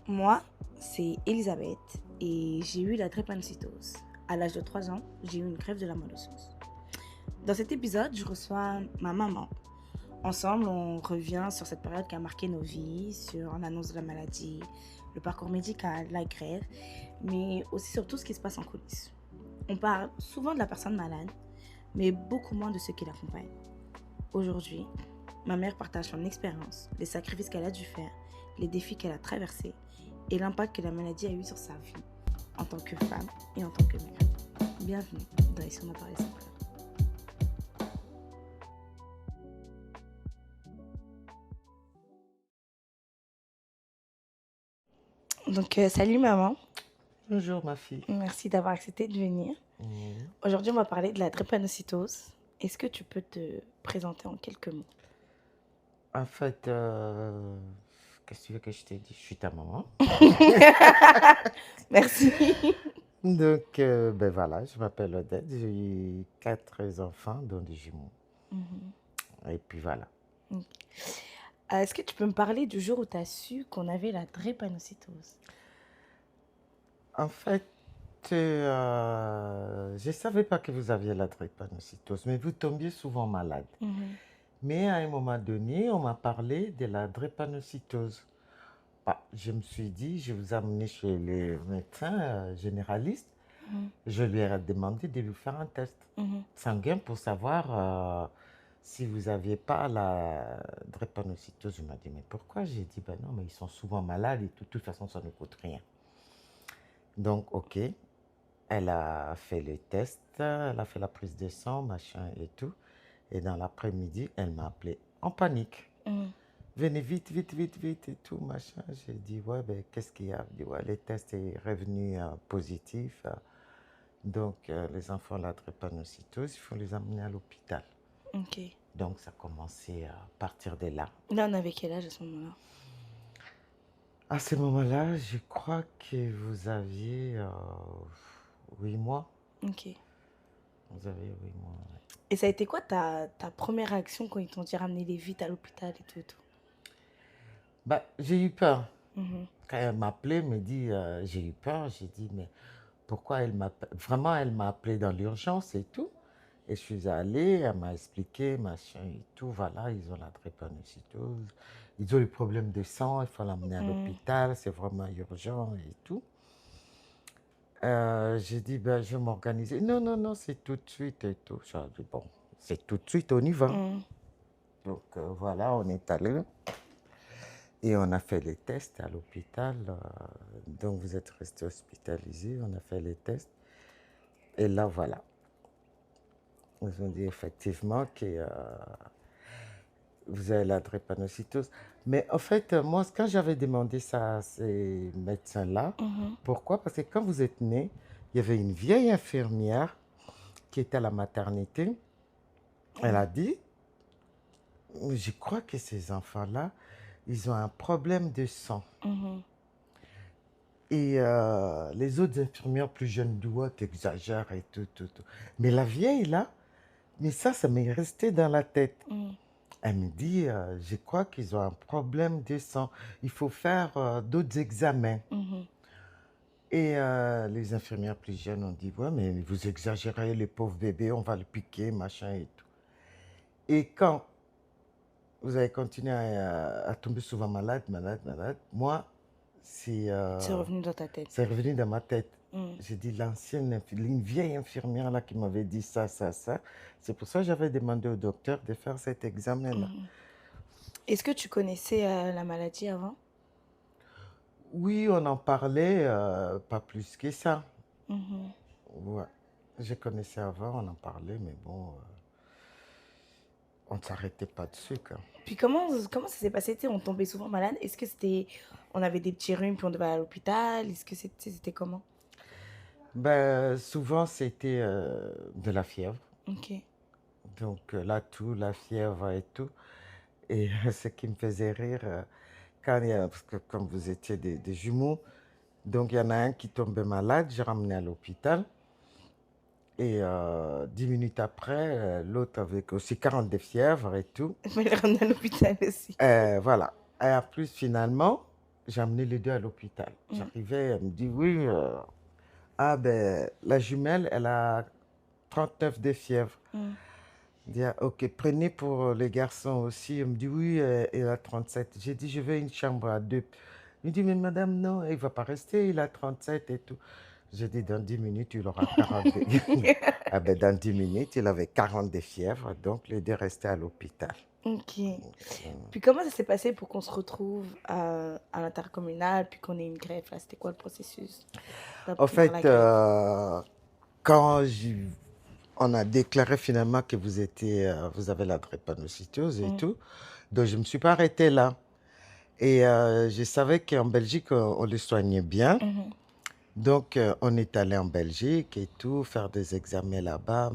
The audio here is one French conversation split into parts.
Moi, c'est Elisabeth et j'ai eu la drépanocytose. À l'âge de 3 ans, j'ai eu une greffe de la moelle osseuse. Dans cet épisode, je reçois ma maman. Ensemble, on revient sur cette période qui a marqué nos vies, sur l'annonce de la maladie, le parcours médical, la greffe, mais aussi sur tout ce qui se passe en coulisses. On parle souvent de la personne malade, mais beaucoup moins de ceux qui l'accompagnent. Aujourd'hui, ma mère partage son expérience, les sacrifices qu'elle a dû faire, les défis qu'elle a traversés et l'impact que la maladie a eu sur sa vie en tant que femme et en tant que mère. Bienvenue dans Est-ce qu'on a parlé sans pleurs. Donc, salut maman, Bonjour ma fille. merci d'avoir accepté de venir. Aujourd'hui, on va parler de la drépanocytose. Est-ce que tu peux te présenter en quelques mots? En fait, qu'est-ce que tu veux que je te dise? Je suis ta maman. Merci. Donc, ben voilà, je m'appelle Odette. J'ai eu 4 enfants, dont des jumeaux. Et puis voilà. Est-ce que tu peux me parler du jour où tu as su qu'on avait la drépanocytose? En fait, je ne savais pas que vous aviez la drépanocytose, mais vous tombiez souvent malade. Mais à un moment donné, on m'a parlé de la drépanocytose. Bah, je me suis dit, je vous ai amené chez les médecins généralistes. Je lui ai demandé de lui faire un test sanguin pour savoir si vous n'aviez pas la drépanocytose. Il m'a dit, mais pourquoi? J'ai dit, ben non, mais ils sont souvent malades et tout. De toute façon, ça ne coûte rien. Donc, ok, elle a fait le test, elle a fait la prise de sang, machin et tout. Et dans l'après-midi, elle m'a appelé en panique. Venez vite, vite, vite, vite et tout, machin. J'ai dit, ouais, ben qu'est-ce qu'il y a? Elle dit, ouais, le test est revenu positif. Donc, les enfants, la drépanocytose, il faut les emmener à l'hôpital. Ok. Donc, ça a commencé à partir de là. Là, on avait quel âge à ce moment-là? À ce moment-là, je crois que vous aviez 8 mois. Ok. Vous avez 8 mois, ouais. Et ça a été quoi ta première réaction quand ils t'ont dit ramenez-les vite à l'hôpital et tout et tout? Bah, j'ai eu peur. Quand elle m'appelait, elle me dit, j'ai eu peur. J'ai dit, mais pourquoi elle m'appelle? Vraiment, elle m'a appelé dans l'urgence et tout. Et je suis allée, elle m'a expliqué, machin et tout. Voilà, ils ont la drépanocytose. Ils ont des problèmes de sang, il faut l'emmener à l'hôpital, c'est vraiment urgent et tout. J'ai dit, ben, je vais m'organiser. Non, non, non, c'est tout de suite et tout. J'ai dit, bon, c'est tout de suite, on y va. Donc voilà, on est allé. Et on a fait les tests à l'hôpital. Donc vous êtes resté hospitalisé, on a fait les tests. Et là, voilà. Ils ont dit effectivement que vous avez la drépanocytose. Mais en fait, moi, quand j'avais demandé ça à ces médecins-là, pourquoi? Parce que quand vous êtes né, il y avait une vieille infirmière qui était à la maternité. Elle a dit, je crois que ces enfants-là, ils ont un problème de sang. Et les autres infirmières plus jeunes disent, t'exagères et tout, tout, tout. Mais la vieille, là, mais ça m'est resté dans la tête. Elle me dit, je crois qu'ils ont un problème de sang. Il faut faire d'autres examens. Et les infirmières plus jeunes ont dit, ouais, mais vous exagérez, les pauvres bébés, on va le piquer, machin et tout. Et quand vous avez continué à tomber souvent malade, moi, C'est revenu dans ta tête. c'est revenu dans ma tête. J'ai dit, une vieille infirmière là qui m'avait dit ça. C'est pour ça que j'avais demandé au docteur de faire cet examen-là. Est-ce que tu connaissais la maladie avant? Oui, on en parlait, pas plus que ça. Ouais. Je connaissais avant, on en parlait, mais bon, on ne s'arrêtait pas dessus, quoi. Puis comment ça s'est passé? On tombait souvent malade. Est-ce que c'était... On avait des petits rhumes puis on devait aller à l'hôpital? Est-ce que c'était comment? Ben, souvent, c'était de la fièvre. Ok. Donc, la toux, la fièvre et tout. Et ce qui me faisait rire, parce que comme vous étiez des jumeaux, donc il y en a un qui tombait malade, j'ai ramené à l'hôpital. Et 10 minutes après, l'autre avec aussi 40 de fièvre et tout. Je vais les ramener à l'hôpital aussi. Voilà. Et en plus, finalement, j'ai amené les deux à l'hôpital. Mm. J'arrivais, elle me dit, oui, ah ben, la jumelle, elle a 39 de fièvre. Mm. Je dis, ah, ok, prenez pour les garçons aussi. Elle me dit, oui, il a 37. J'ai dit, je veux une chambre à deux. Il me dit, mais madame, non, il ne va pas rester, il a 37 et tout. J'ai dit, dans 10 minutes, il aura 40. Ah ben, dans 10 minutes, il avait 40 de fièvre, donc les deux restaient à l'hôpital. Ok. Euh, Puis comment ça s'est passé pour qu'on se retrouve à l'intercommunal, puis qu'on ait une greffe là? C'était quoi le processus En d'obtenir la fait, greffe? quand on a déclaré finalement que vous avez la drépanocytose et Mm. tout, donc je ne me suis pas arrêtée là. Et je savais qu'en Belgique, on les soignait bien. Mhm. Donc, on est allé en Belgique et tout, faire des examens là-bas,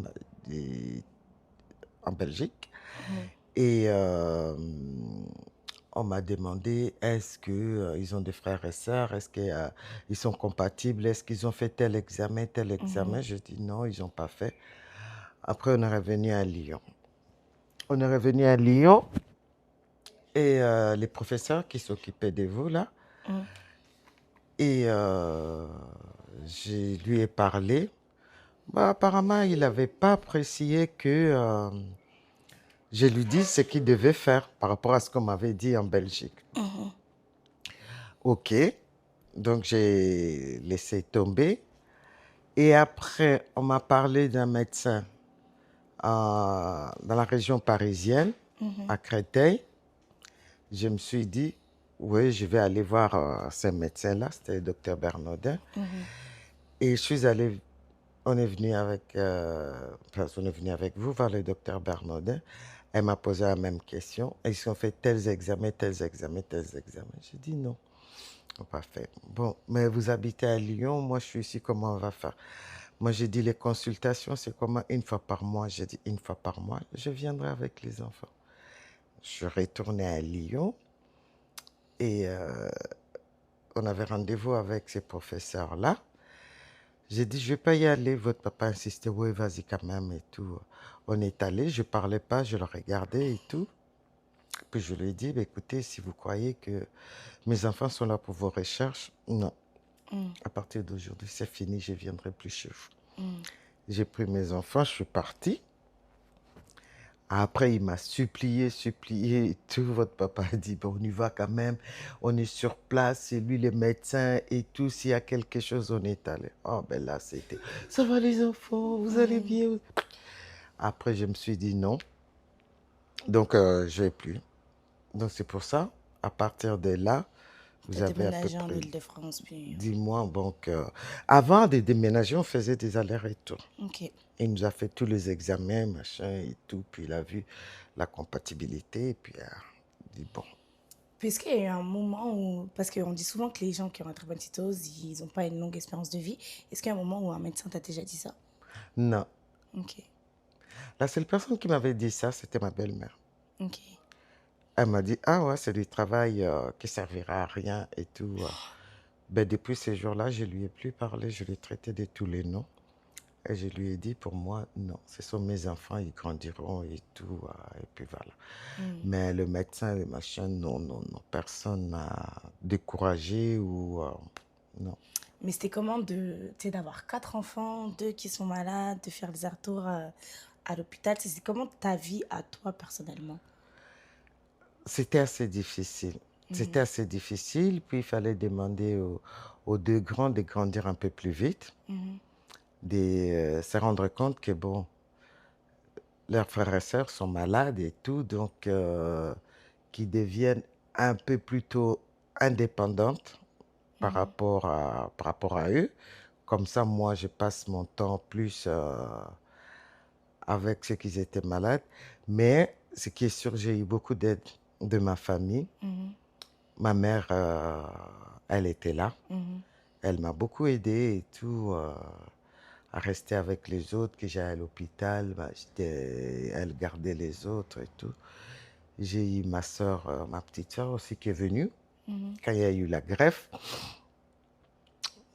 en Belgique. Mhm. Et on m'a demandé, est-ce qu'ils ont des frères et sœurs? Est-ce qu'ils sont compatibles? Est-ce qu'ils ont fait tel examen, tel Mhm. examen? Je dis non, ils n'ont pas fait. Après, on est revenu à Lyon. On est revenu à Lyon et les professeurs qui s'occupaient de vous là, Mm. et je lui ai parlé. Bah, apparemment, il n'avait pas apprécié que je lui dise ce qu'il devait faire par rapport à ce qu'on m'avait dit en Belgique. Mhm. Ok, donc j'ai laissé tomber. Et après, on m'a parlé d'un médecin dans la région parisienne, Mhm. à Créteil. Je me suis dit, oui, je vais aller voir ce médecin-là, c'était le docteur Bernaudin. Mhm. Et je suis allé, on est venu avec, enfin, on est venu avec vous voir le docteur Bernaudin. Elle m'a posé la même question. Ils ont fait tels examens, tels examens, tels examens. J'ai dit non, on n'a pas fait. Bon, mais vous habitez à Lyon, moi je suis ici, comment on va faire? Moi j'ai dit les consultations, c'est comment une fois par mois? J'ai dit une fois par mois, je viendrai avec les enfants. Je suis retourné à Lyon et on avait rendez-vous avec ces professeurs-là. J'ai dit, je ne vais pas y aller. Votre papa insistait, oui, vas-y quand même et tout. On est allé, je ne parlais pas, je le regardais et tout. Puis je lui ai dit, bah, écoutez, si vous croyez que mes enfants sont là pour vos recherches, non. Mm. À partir d'aujourd'hui, c'est fini, je ne viendrai plus chez vous. Mm. J'ai pris mes enfants, je suis parti. Après, il m'a supplié et tout. Votre papa a dit, bon, on y va quand même. On est sur place, c'est lui le médecin et tout. S'il y a quelque chose, on est allé. Oh, ben là, c'était, ça va les enfants, vous allez Mm. bien? Après, je me suis dit non. Donc, je ne vais plus. Donc, c'est pour ça, à partir de là, vous T'as avez à peu déménagé en près Île-de-France, puis... 10 mois. Donc, avant de déménager, on faisait des allers-retours. Ok. Il nous a fait tous les examens, machin et tout. Puis, il a vu la compatibilité. Et puis, il dit bon. Puisqu'il y a eu un moment où... Parce qu'on dit souvent que les gens qui ont la drépanocytose, ils n'ont pas une longue espérance de vie. Est-ce qu'il y a un moment où un médecin t'a déjà dit ça? Non. Ok. La seule personne qui m'avait dit ça, c'était ma belle-mère. Ok. Elle m'a dit, ah ouais, c'est du travail qui servira à rien et tout. Ben, depuis ces jours-là, je lui ai plus parlé. Je l'ai traité de tous les noms. Et je lui ai dit, pour moi, non, ce sont mes enfants, ils grandiront et tout, et puis voilà. Mm. Mais le médecin, le machin, non, non, non, personne m'a découragé ou non. Mais c'était comment d'avoir 4 enfants, 2 qui sont malades, de faire des retours à l'hôpital? C'est comment ta vie à toi personnellement? C'était assez difficile. C'était Mhm. assez difficile, puis il fallait demander aux deux grands de grandir un peu plus vite, Mhm. de se rendre compte que, bon, leurs frères et sœurs sont malades et tout, donc qu'ils deviennent un peu plutôt indépendantes Mhm. par rapport à eux. Comme ça, moi, je passe mon temps plus avec ceux qui étaient malades. Mais ce qui est sûr, j'ai eu beaucoup d'aide de ma famille. Mhm. Ma mère, elle était là. Mhm. Elle m'a beaucoup aidé et tout, à rester avec les autres, que j'allais à l'hôpital. Bah, elle gardait les autres et tout. J'ai eu ma soeur, ma petite soeur aussi qui est venue Mhm. quand il y a eu la greffe.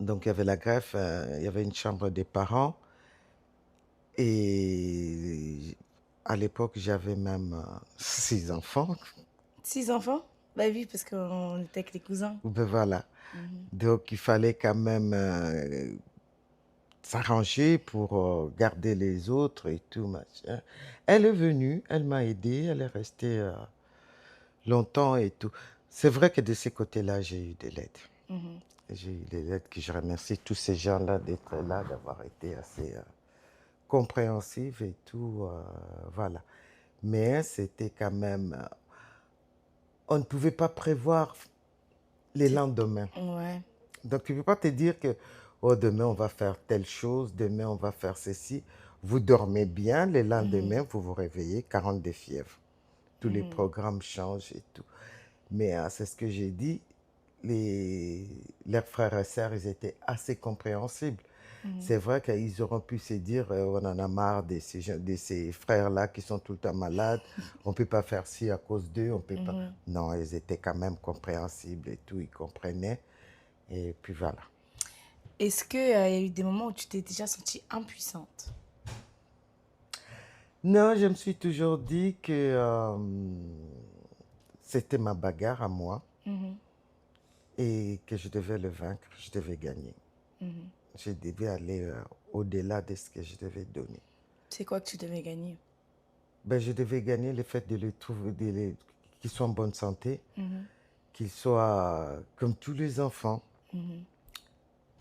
Donc il y avait la greffe, il y avait une chambre des parents. Et à l'époque, j'avais même 6 enfants. 6 enfants? Bah oui, parce qu'on était avec les cousins. Ben voilà. Mhm. Donc, il fallait quand même s'arranger pour garder les autres et tout, machin. Elle est venue, elle m'a aidé, elle est restée longtemps et tout. C'est vrai que de ces côtés-là, j'ai eu de l'aide. Mhm. J'ai eu de l'aide que je remercie tous ces gens-là d'être là, d'avoir été assez compréhensifs et tout. Voilà. Mais c'était quand même... on ne pouvait pas prévoir les C'est- lendemains. Ouais. Donc, tu ne peux pas te dire que oh, demain, on va faire telle chose, demain, on va faire ceci. Vous dormez bien, le Mhm. lendemain, vous vous réveillez, 40 de fièvre. Tous les Mhm. programmes changent et tout. Mais c'est ce que j'ai dit, leurs frères et sœurs, ils étaient assez compréhensibles. Mhm. C'est vrai qu'ils auront pu se dire, on en a marre de ces frères-là qui sont tout le temps malades, on ne peut pas faire ci à cause d'eux, on peut pas. Mhm. Non, ils étaient quand même compréhensibles et tout, ils comprenaient. Et puis voilà. Est-ce qu'il y a eu des moments où tu t'es déjà sentie impuissante? Non, je me suis toujours dit que c'était ma bagarre à moi Mhm. et que je devais le vaincre, je devais gagner. Mhm. Je devais aller au-delà de ce que je devais donner. C'est quoi que tu devais gagner? Ben, je devais gagner le fait de les trouver, qu'ils soient en bonne santé, Mhm. qu'ils soient comme tous les enfants. Mhm.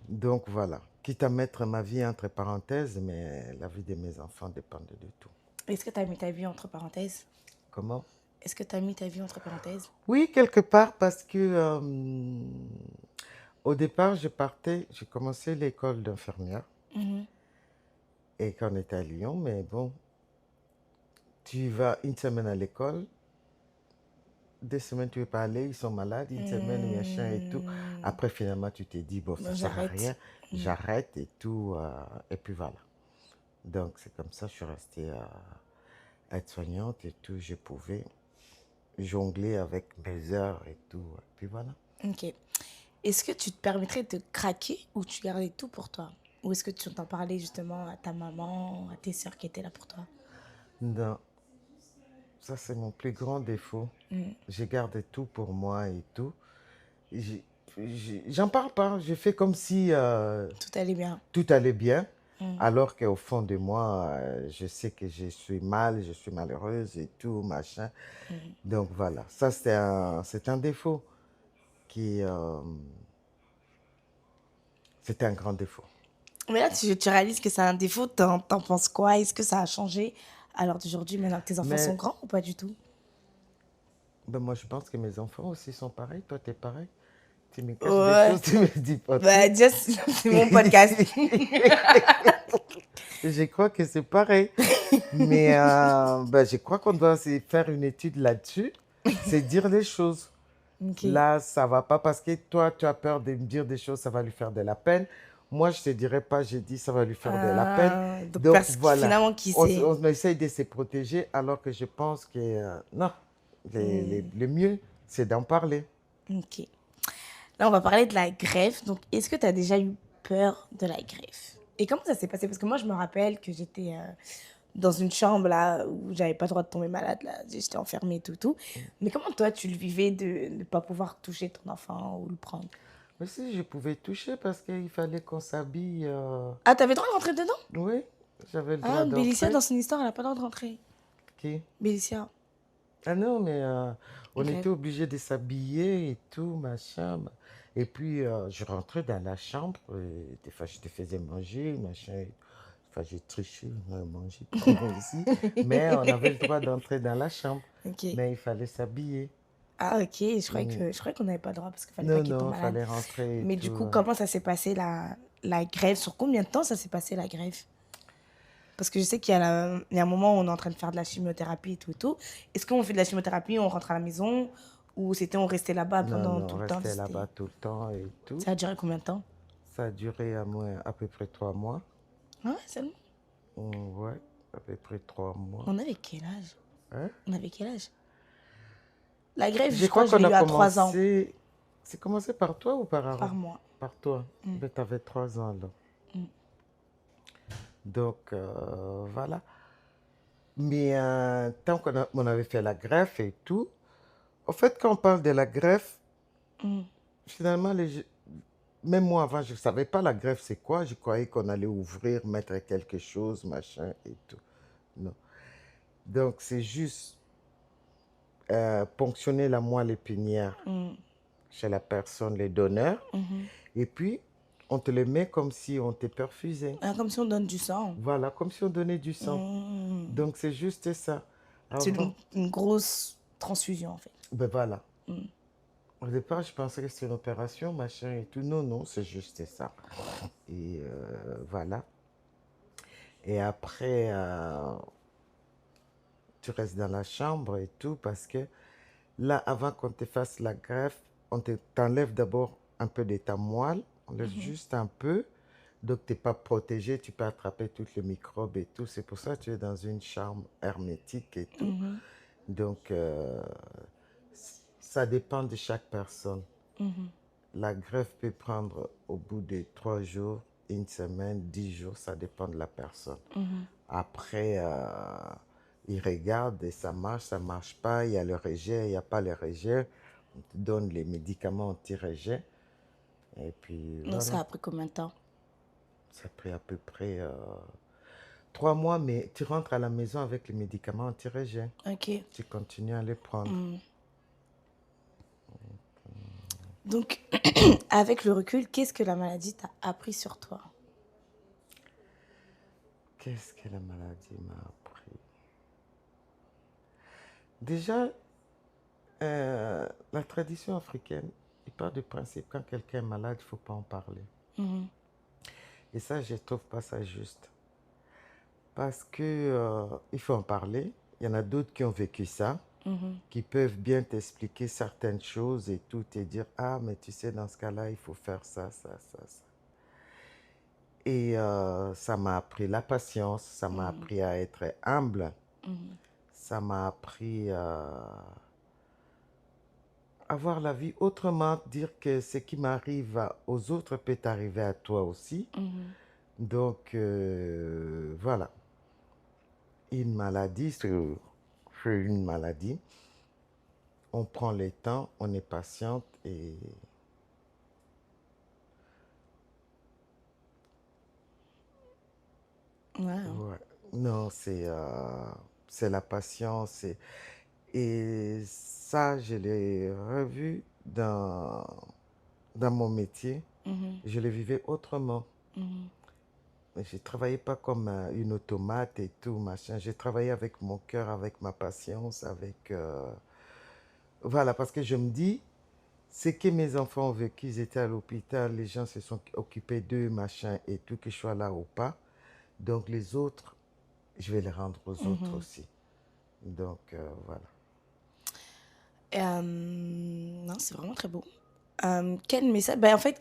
Donc voilà, quitte à mettre ma vie entre parenthèses, mais la vie de mes enfants dépend de tout. Est-ce que tu as mis ta vie entre parenthèses? Comment? Est-ce que tu as mis ta vie entre parenthèses? Oui, quelque part, parce que au départ, j'ai commencé l'école d'infirmière Mhm. et quand on était à Lyon, mais bon, tu vas une semaine à l'école, 2 semaines tu ne veux pas aller, ils sont malades, une semaine, machin et tout. Hmm. Après, finalement, tu t'es dit, bon, ça Bon, ne sert à j'arrête. rien, j'arrête et tout, et puis voilà. Donc, c'est comme ça, je suis restée aide-soignante et tout, je pouvais jongler avec mes heures et tout, et puis voilà. Ok. Est-ce que tu te permettrais de craquer ou tu gardais tout pour toi? Ou est-ce que tu t'en parlais justement à ta maman, à tes sœurs qui étaient là pour toi? Non, ça c'est mon plus grand défaut. Hmm. Je garde tout pour moi et tout. J'ai- J'en parle pas. Je fais comme si Tout allait bien. tout allait bien, Hmm. alors qu'au fond de moi, je sais que je suis mal, je suis malheureuse et tout, machin. Donc voilà, ça c'est un défaut qui, c'est un grand défaut. Mais là, tu réalises que c'est un défaut, t'en penses quoi? Est-ce que ça a changé à l'heure d'aujourd'hui, maintenant que tes enfants sont Mais grands ou pas du tout? ben, moi, je pense que mes enfants aussi sont pareils. Toi, t'es pareil. Tu me caches des Ouais. choses, tu me dis pas Bah, tout. déjà, c'est mon podcast. Je crois que c'est pareil. Mais ben, je crois qu'on doit faire une étude là-dessus. C'est dire les choses. Ok. Là, ça va pas parce que toi, tu as peur de me dire des choses, ça va lui faire de la peine. Moi, je te dirai pas, j'ai dit, ça va lui faire de la peine. Donc, Donc parce que voilà, finalement, qui sait? on essaye de se protéger alors que je pense que non, le mieux, c'est d'en parler. Ok. Là, on va parler de la greffe. Donc, est-ce que tu as déjà eu peur de la greffe? Et comment ça s'est passé? Parce que moi, je me rappelle que j'étais dans une chambre là où j'avais pas le droit de tomber malade. Là. J'étais enfermée et tout, tout. Mais comment toi, tu le vivais de ne pas pouvoir toucher ton enfant ou le prendre? Mais si je pouvais toucher parce qu'il fallait qu'on s'habille. Ah, t'avais le droit de rentrer dedans? Oui, j'avais le Ah, droit Bélicia, d'entrer. dans son histoire, elle a pas le droit de rentrer. Qui? Bélicia. Ah non, mais on Ok. était obligés de s'habiller et tout, machin. Et puis, je rentrais dans la chambre, et des fois, je te faisais manger, machin. Enfin, j'ai triché, on a mangé pour nous aussi. Mais on avait le droit d'entrer dans la chambre. Ok. Mais il fallait s'habiller. Ah, ok. Mm. Je croyais qu'on n'avait pas le droit parce qu'il fallait pas Non, qu'il tombe non, il malade. fallait rentrer et Mais du tout. coup, comment ça s'est passé la grève? Sur combien de temps ça s'est passé la grève? Parce que je sais il y a un moment où on est en train de faire de la chimiothérapie et tout et tout. Est-ce qu'on fait de la chimiothérapie, on rentre à la maison ou c'était on restait là-bas Non, pendant non, tout on le temps? restait là-bas tout le temps et tout. Ça a duré combien de temps? Ça a duré à peu près 3 mois. Ah ouais, seulement. Ouais, à peu près 3 mois. On avait quel âge? Hein? On avait quel âge? La grève, Je je crois crois que je qu'on l'ai a eu à 3 ans commencé. C'est commencé par toi ou par Aaron? par mois. Par toi. Ben, tu avais 3 ans là. Mm. Donc, voilà. Mais tant on avait fait la greffe et tout, En fait, quand on parle de la greffe, Mhm. finalement, même moi avant, je ne savais pas la greffe c'est quoi. Je croyais qu'on allait ouvrir, mettre quelque chose, machin et tout. Non. Donc, c'est juste ponctionner la moelle épinière Mhm. chez la personne, les donneurs. Mhm. Et puis, on te le met comme si on te perfusait. Ah, comme si on donne du sang. Voilà, comme si on donnait du sang. Mhm. Donc, c'est juste ça. C'est Avant, une grosse transfusion, en fait. ben voilà. Mhm. Au départ, je pensais que c'était une opération, machin et tout. Non, non, c'est juste ça. Et voilà. Et après, tu restes dans la chambre et tout parce que là, avant qu'on te fasse la greffe, t'enlève d'abord un peu de ta moelle. On laisse Mhm. juste un peu. Donc, tu n'es pas protégé, tu peux attraper tous les microbes et tout. C'est pour ça que tu es dans une chambre hermétique et tout. Mhm. Donc, ça dépend de chaque personne. Mhm. La greffe peut prendre au bout de 3 jours, une semaine, 10 jours, ça dépend de la personne. Mhm. Après, ils regardent et ça marche pas, il y a le rejet, il n'y a pas le rejet. On te donne les médicaments anti-rejet. Et puis Donc, ça voilà, a pris combien de temps? ça a pris à peu près 3 mois, mais tu rentres à la maison avec les médicaments anti-rejet. Ok. Tu continues à les prendre. Mhm. Donc, avec le recul, qu'est-ce que la maladie t'a appris sur toi? Qu'est-ce que la maladie m'a appris? Déjà, la tradition africaine, il part du principe quand quelqu'un est malade, il ne faut pas en parler. Mhm. Et ça, je ne trouve pas ça juste. Parce que il faut en parler. Il y en a d'autres qui ont vécu ça, Mhm. qui peuvent bien t'expliquer certaines choses et tout, et dire, ah, mais tu sais, dans ce cas-là, il faut faire ça, ça, ça, ça. Et ça m'a appris la patience, ça m'a Mhm. appris à être humble, Mhm. ça m'a appris à voir la vie autrement, dire que ce qui m'arrive aux autres peut arriver à toi aussi. Mhm. Donc, voilà. Une maladie, c'est une maladie. On prend le temps, on est patiente et Ouais, hein. ouais. Non, c'est la patience. Et ça, je l'ai revu dans mon métier. Mhm. Je le vivais autrement. Mhm. Je ne travaillais pas comme une automate et tout, machin. J'ai travaillé avec mon cœur, avec ma patience, avec... Voilà, parce que je me dis, ce que mes enfants ont vécu, ils étaient à l'hôpital, les gens se sont occupés d'eux, machin, et tout, que je sois là ou pas. Donc les autres, je vais les rendre aux autres Mhm. aussi. Donc voilà. Non, c'est vraiment très beau. Quel message, en fait,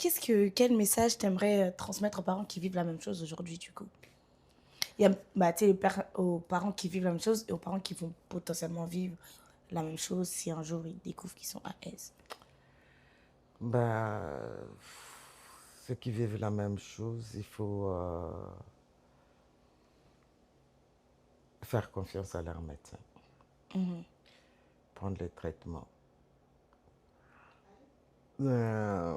quel message t'aimerais transmettre aux parents qui vivent la même chose aujourd'hui, du coup? Il y a, tu sais, aux parents qui vivent la même chose et aux parents qui vont potentiellement vivre la même chose si un jour ils découvrent qu'ils sont AS. Ben, ceux qui vivent la même chose, il faut faire confiance à leur médecin, Mhm. prendre les traitements. Euh,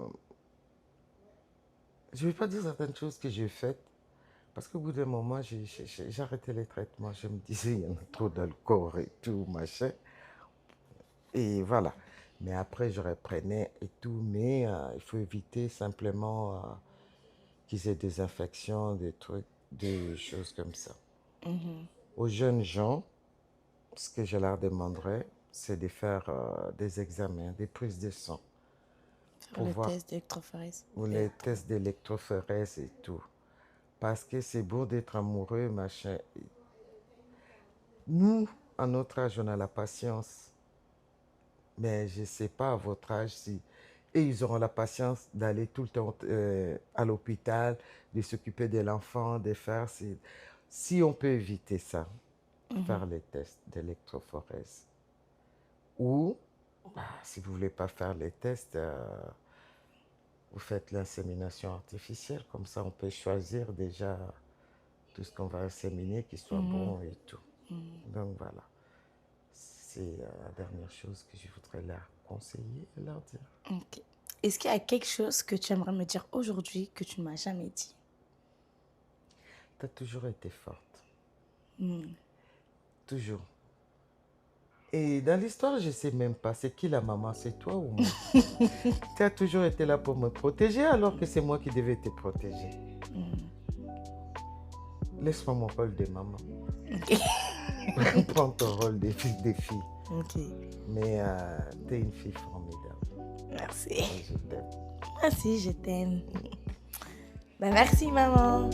je ne vais pas dire certaines choses que j'ai faites, parce qu'au bout d'un moment, j'ai arrêté les traitements. Je me disais, il y en a trop d'alcool et tout, machin. Et voilà. Mais après, je reprenais et tout. Mais il faut éviter simplement qu'ils aient des infections, des trucs, des choses comme ça. Mhm. Aux jeunes gens, ce que je leur demanderais, c'est de faire des examens, des prises de sang, Faire pour le voir test d'électrophorèse. ou les tests d'électrophorèse et tout. Parce que c'est beau d'être amoureux, machin. Nous, à notre âge, on a la patience. Mais je ne sais pas à votre âge si... Et ils auront la patience d'aller tout le temps à l'hôpital, de s'occuper de l'enfant, de faire... Si on peut éviter ça, Mhm. faire les tests d'électrophorèse. Ou, si vous ne voulez pas faire les tests, vous faites l'insémination artificielle. Comme ça, on peut choisir déjà tout ce qu'on va inséminer qui soit Mhm. bon et tout. Donc voilà. c'est la dernière chose que je voudrais leur conseiller et leur dire. Ok. Est-ce qu'il y a quelque chose que tu aimerais me dire aujourd'hui que tu ne m'as jamais dit? Tu as toujours été forte. Hmm. Toujours. Et dans l'histoire, je ne sais même pas, c'est qui la maman, c'est toi ou moi? Tu as toujours été là pour me protéger alors que c'est moi qui devais te protéger. Laisse-moi mon rôle de maman. Ok. Prends ton rôle de filles. Ok. Mais tu es une fille formidable. Merci. Et je t'aime. Merci, je t'aime. Ben, merci, maman.